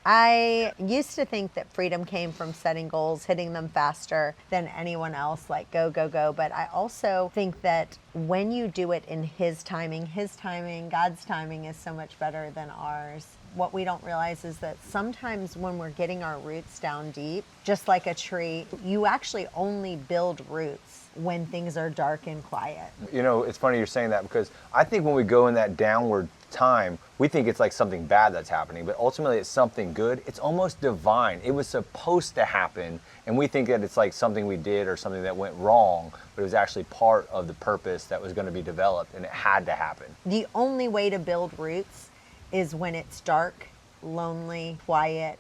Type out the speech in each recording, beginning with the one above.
I used to think that freedom came from setting goals, hitting them faster than anyone else, like go, go, go. But I also think that when you do it in His timing, God's timing is so much better than ours. What we don't realize is that sometimes when we're getting our roots down deep, just like a tree, you actually only build roots when things are dark and quiet. You know, it's funny you're saying that, because I think when we go in that downward time, we think it's like something bad that's happening, but ultimately it's something good. It's almost divine. It was supposed to happen, and we think that it's like something we did or something that went wrong, but it was actually part of the purpose that was going to be developed, and it had to happen. The only way to build roots is when it's dark, lonely, quiet,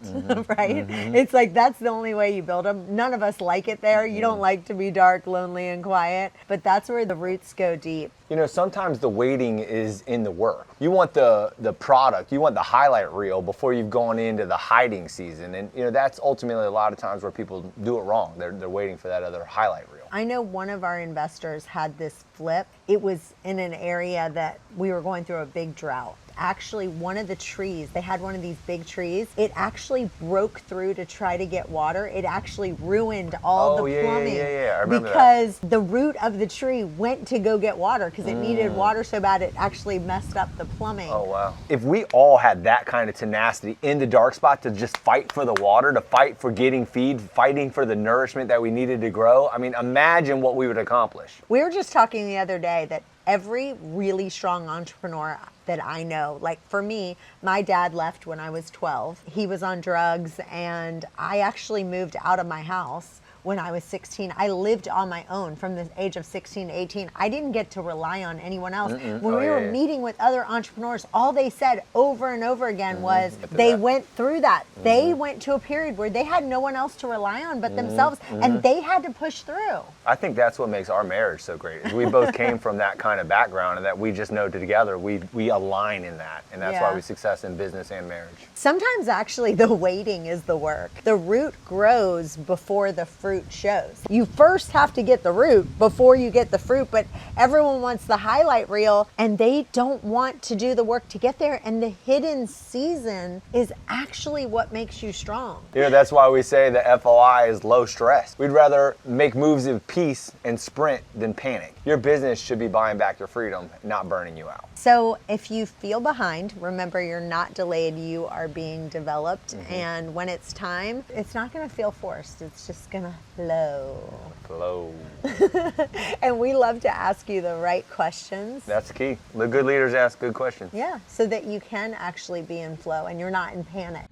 right? It's like that's the only way you build them. None of us like it there. You don't like to be dark, lonely, and quiet, but that's where the roots go deep. You know, sometimes the waiting is in the work. You want the product, you want the highlight reel before you've gone into the hiding season. And, you know, that's ultimately a lot of times where people do it wrong. They're waiting for that other highlight reel. I know one of our investors had this flip. It was in an area that we were going through a big drought. Actually, one of the trees, they had one of these big trees, it actually broke through to try to get water. It actually ruined all the plumbing. I remember because the root of the tree went to go get water because it needed water so bad it actually messed up the plumbing. Oh, wow. If we all had that kind of tenacity in the dark spot to just fight for the water, to fight for getting feed, fighting for the nourishment that we needed to grow, I mean, imagine what we would accomplish. We were just talking the other day that every really strong entrepreneur that I know, like for me, my dad left when I was 12. He was on drugs, and I actually moved out of my house when I was 16. I lived on my own from the age of 16 to 18. I didn't get to rely on anyone else. When we were meeting with other entrepreneurs, all they said over and over again was they went through that. They went to a period where they had no one else to rely on but themselves, and they had to push through. I think that's what makes our marriage so great, is we both came from that kind of background, and that we just know together we align in that, and that's why we success in business and marriage. Sometimes actually the waiting is the work. The root grows before the fruit shows. You first have to get the root before you get the fruit, but everyone wants the highlight reel and they don't want to do the work to get there, and the hidden season is actually what makes you strong. You know, that's why we say the FOI is low stress. We'd rather make moves of peace and sprint than panic. Your business should be buying back your freedom, not burning you out. So if you feel behind, remember you're not delayed, you are being developed. And when it's time, it's not going to feel forced. It's just going to flow. And we love to ask you the right questions. That's the key. The good leaders ask good questions. Yeah, so that you can actually be in flow and you're not in panic.